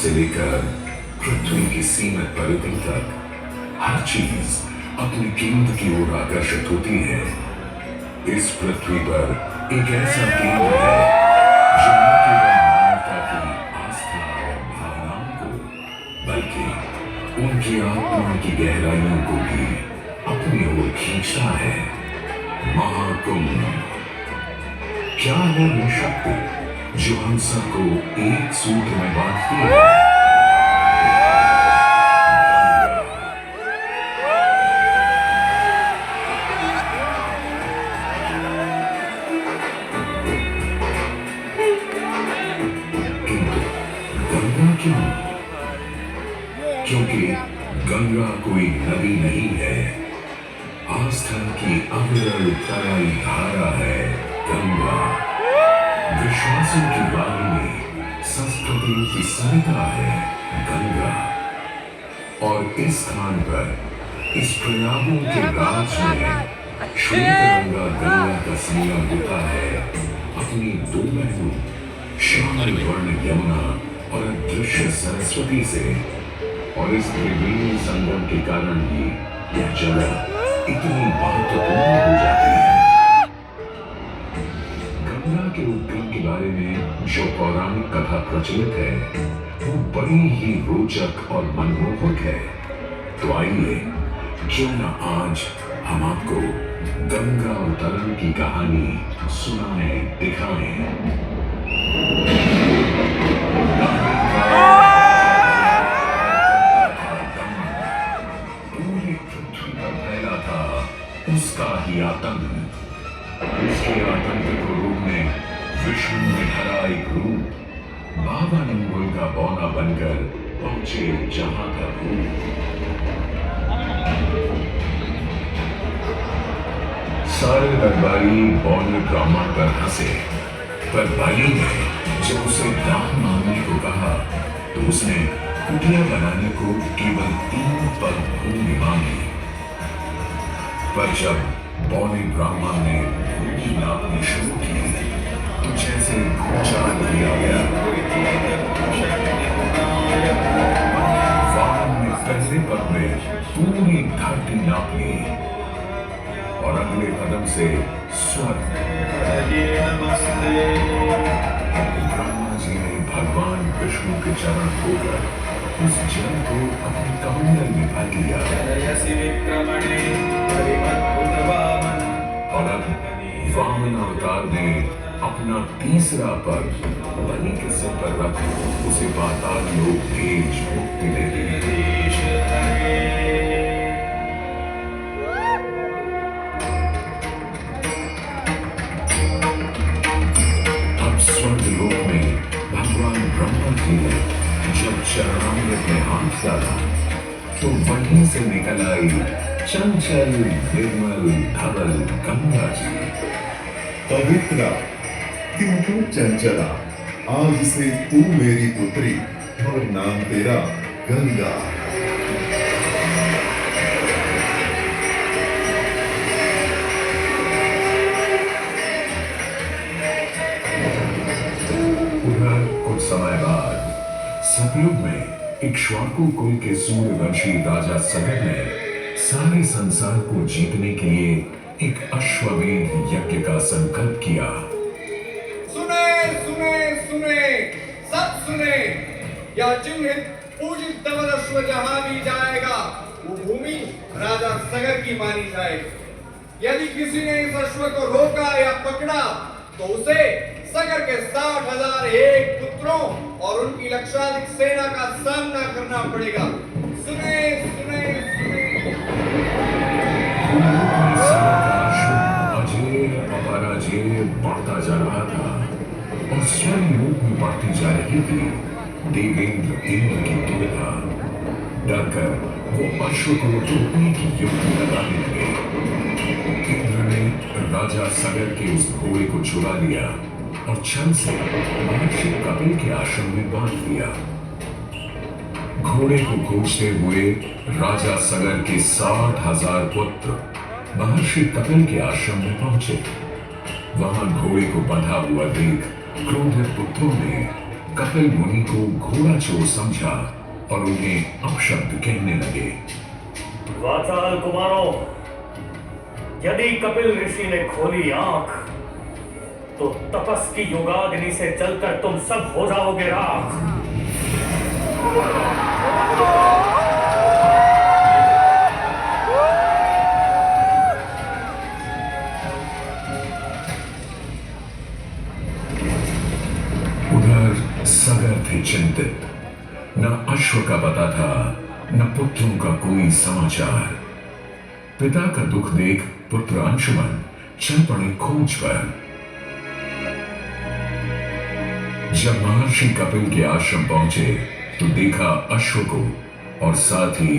से लेकर पृथ्वी की सीमित परिधि तक हर चीज अपने केंद्र की ओर आकर्षित होती है। इस पृथ्वी पर एक ऐसा केंद्र है जो न केवल मानवता की आस्था और भावनाओं को, बल्कि उनकी आत्मा की गहराइयों को भी अपनी ओर खींचता है। महाकुंभ क्या है वो शक्ति जो हम सबको एक सूत्र में बांधती है? किंतु गंगा क्यों? क्योंकि गंगा कोई नदी नहीं है, आस्था की अविरल तराई धारा है गंगा। विश्वासों की वाहिनी, संस्कृतियों की सरिता है गंगा। और इस स्थान पर, इस प्रयागों के राज में श्वेतरंगा गंगा का संगम होता है अपनी दो बहनों श्याम वर्ण यमुना और अदृश्य सरस्वती से। और इस त्रिवेणी संगम के कारण ही यह जगह इतनी महत्वपूर्ण हो जाती है। गंगा के उद्गम के बारे में जो पौराणिक कथा प्रचलित है वो बड़ी ही रोचक और मनमोहक है। तो आइए क्यों न आज हम आपको गंगा अवतरण की कहानी सुनाएं, दिखाएं। पूरी पृथ्वी पर फैला था उसका ही आतंक। उसके आतंक को रोकने विष्णु ने धरा एक रूप, बाबा नंगुल का बौना बनकर पहुंचे जहां का भूत। सारे दरबारी बौने ब्राह्मण पर हंसे, पर बाली ने जब उसे दान मांगने को कहा तो उसने कुटिया बनाने को केवल 3 पग भूमि मांगी। पर जब बौने ब्राह्मण ने भूमि नापनी शुरू की तो जैसे भूचाल किया गया। वामन ने पहले पग में पूरी धरती नाप ली और अगले कदम से स्वर्ग। ब्रह्मा जी ने भगवान विष्णु के चरण धोकर उस जल को अपने कमंडल में भर लिया। और अब वामन अवतार ने अपना तीसरा पग बलि के सिर पर रख उसे पाताल लोक भेज मुक्ति दे दी। अब स्वर्ग लोक में भगवान ब्रह्मा जी ने जब चरणामृत में हाथ डाला तो वहीं से निकल आई चंचल निर्मल धवल गंगा जी। पवित्रा किंतु चंचला, आज से तू मेरी पुत्री और नाम तेरा गंगा। उधर कुछ समय बाद सतयुग में इक्ष्वाकु कुल के सूर्यवंशी राजा सगर ने सारे संसार को जीतने के लिए एक अश्वमेध यज्ञ का संकल्प किया। सुने सुने सुने, सब सुने, यह चिन्हित पूजित धवल अश्व जहां भी जाएगा वो भूमि राजा सगर की मानी जाएगी। यदि किसी ने इस अश्व को रोका या पकड़ा तो उसे सगर के 60,001 पुत्रों और उनकी लक्षाधिक सेना का सामना करना पड़ेगा। सुने सुने सुने। अजय बढ़ता जा रहा था और स्वयं रूप में बढ़ती जा रही थी। देवेंद्र इंद्र की दुविधा डरकर वो अश्व को रोकने की युक्ति लगाने लगे। इंद्र ने राजा सगर के उस घोड़े को चुरा लिया और छल से महर्षि कपिल के आश्रम में बांध दिया। घोड़े को खोजते हुए राजा सगर के 60,000 पुत्र महर्षि कपिल के आश्रम में पहुंचे। वहां घोड़े को बंधा हुआ देख क्रोधित पुत्रों ने कपिल मुनि को घोड़ा चोर समझा और उन्हें अपशब्द कहने लगे। वाचाल कुमारों, यदि कपिल ऋषि ने खोली आंख तो तपस की योगाग्नि से जलकर तुम सब हो जाओगे राख। उधर सगर थे चिंतित, न अश्व का पता था न पुत्रों का कोई समाचार। पिता का दुख देख पुत्र अंशुमन चल पड़े खोज पर। जब महर्षि कपिल के आश्रम पहुंचे तो देखा अश्व को और साथ ही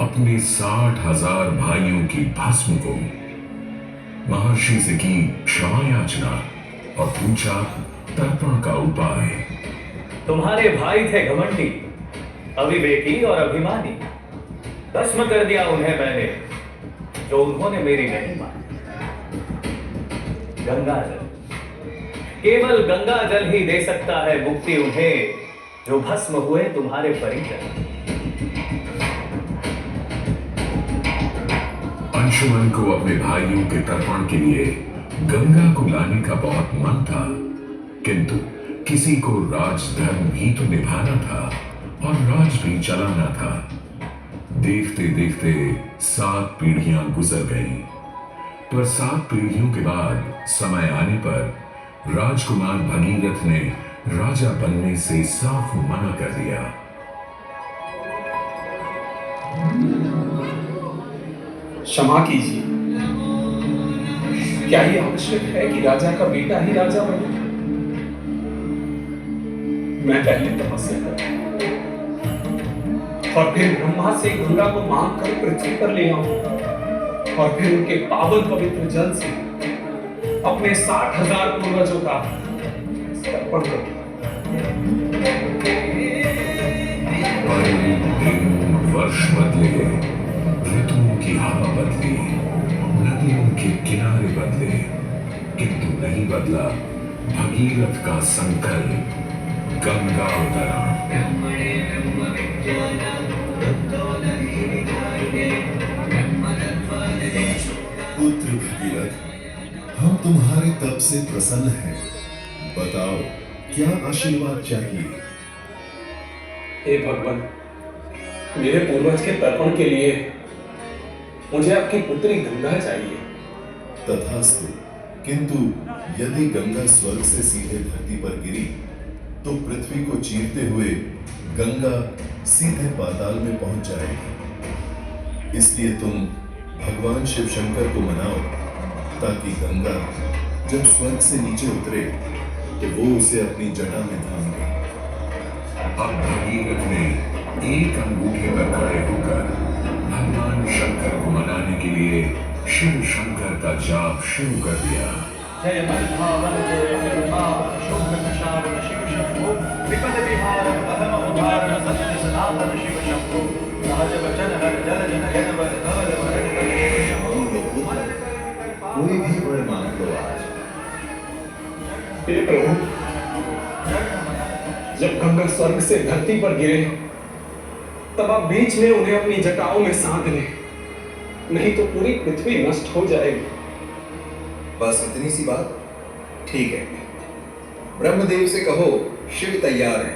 अपने 60,000 भाइयों की भस्म को। महर्षि से की क्षमा याचना और पूछा तर्पण का उपाय। तुम्हारे भाई थे घमंडी, अविवेकी और अभिमानी। भस्म कर दिया उन्हें मैंने, जो उन्होंने मेरी नहीं मानी। गंगाजल, केवल गंगाजल ही दे सकता है मुक्ति उन्हें, जो भस्म हुए तुम्हारे परिजन। अंशुमन को अपने भाइयों के तर्पण के लिए गंगा को लाने का बहुत मन था, किंतु किसी को राजधर्म भी तो निभाना था और राज भी चलाना था। देखते देखते 7 पीढ़ियां गुजर गईं, पर 7 पीढ़ियों के बाद समय आने पर राजकुमार भगीरथ ने राजा बनने से साफ मना कर दिया। क्षमा कीजिए, क्या ये आवश्यक है कि राजा का बेटा ही राजा बने? मैं पहले तपस्या करूं और फिर ब्रह्मा से गंगा को मांग कर पृथ्वी पर ले आऊं और फिर उनके पावन पवित्र जल से अपने 60,000 पूर्वजों का तर्पण करूं। वर्ष बदले, ऋतुओं की हवा बदली, नदियों के किनारे बदले, किंतु नहीं बदला भगीरथ का संकल्प। गंगा उतरा। पुत्र भगीरथ, हम तुम्हारे तप से प्रसन्न हैं। बताओ क्या आशीर्वाद चाहिए? हे भगवान, मेरे पूर्वज के तर्पण के लिए मुझे आपकी पुत्री गंगा चाहिए। तथास्तु, किंतु यदि गंगा स्वर्ग से सीधे धरती पर गिरी तो पृथ्वी को चीरते हुए गंगा सीधे पाताल में पहुंच जाएगी। इसलिए तुम भगवान शिव शंकर को मनाओ ताकि गंगा जब स्वर्ग से नीचे उतरे तो वो उसे अपनी जटा में थाम ले। अब भगीरथ ने एक अंगूठे पर खड़े होकर भगवान शंकर को मनाने के लिए शिव शंकर का जाप शुरू कर दिया। जय मन्धावन जय मन्धावन शुभ शावन शिव शंभो विपद विहारम अधम उद्धारण सत्य सनातन शिव शंभो राज वचन हर जल जन यन वर धवल वरण कोई भी वर मांग लो आज। हे प्रभु, जब गंगा स्वर्ग से धरती पर गिरे तब आप बीच में उन्हें अपनी जटाओं में साध लें, नहीं तो पूरी पृथ्वी नष्ट हो जाएगी। बस इतनी सी बात? ठीक है, ब्रह्मदेव से कहो शिव तैयार है,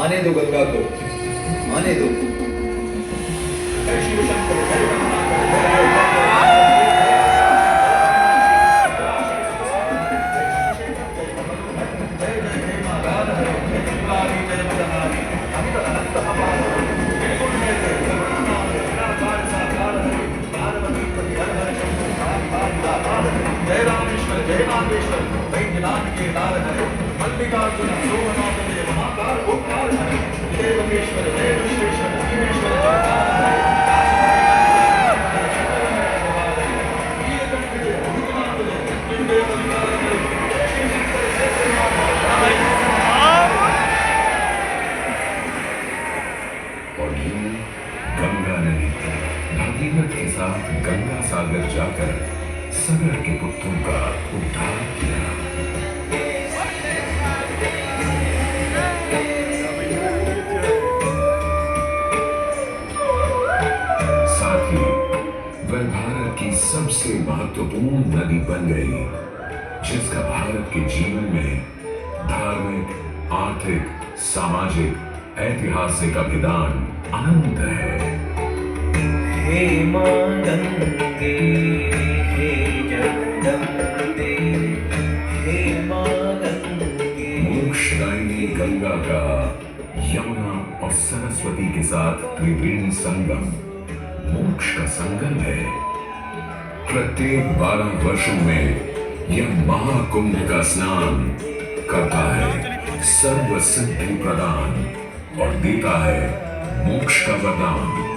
आने दो गंगा को, आने दो। शिव शंकर जय रामेश्वर जय नागेश्वर वैद्यनाथ के दार हरे मल्लिकार्जुन सोमनाथ देव महाकाल ओंकार हरे जय महेश्वर जय विश्वेश्वर जीवेश्वर और यूं गंगा ने भगीरथ के साथ गंगा सागर जाकर सगर के पुत्रों का उद्धार किया। की सबसे महत्वपूर्ण नदी बन गई, जिसका भारत के जीवन में धार्मिक, आर्थिक, सामाजिक, ऐतिहासिक अभिदान अनंत है। हे मां गंगे, हे जगदम्बे, हे मां गंगे। मोक्षदायिनी गंगा का यमुना और सरस्वती के साथ त्रिवेणी संगम मोक्ष का संगम है। प्रत्येक 12 वर्षों में यह महाकुंभ का स्नान करता है सर्व सिद्धि प्रदान और देता है मोक्ष का वरदान।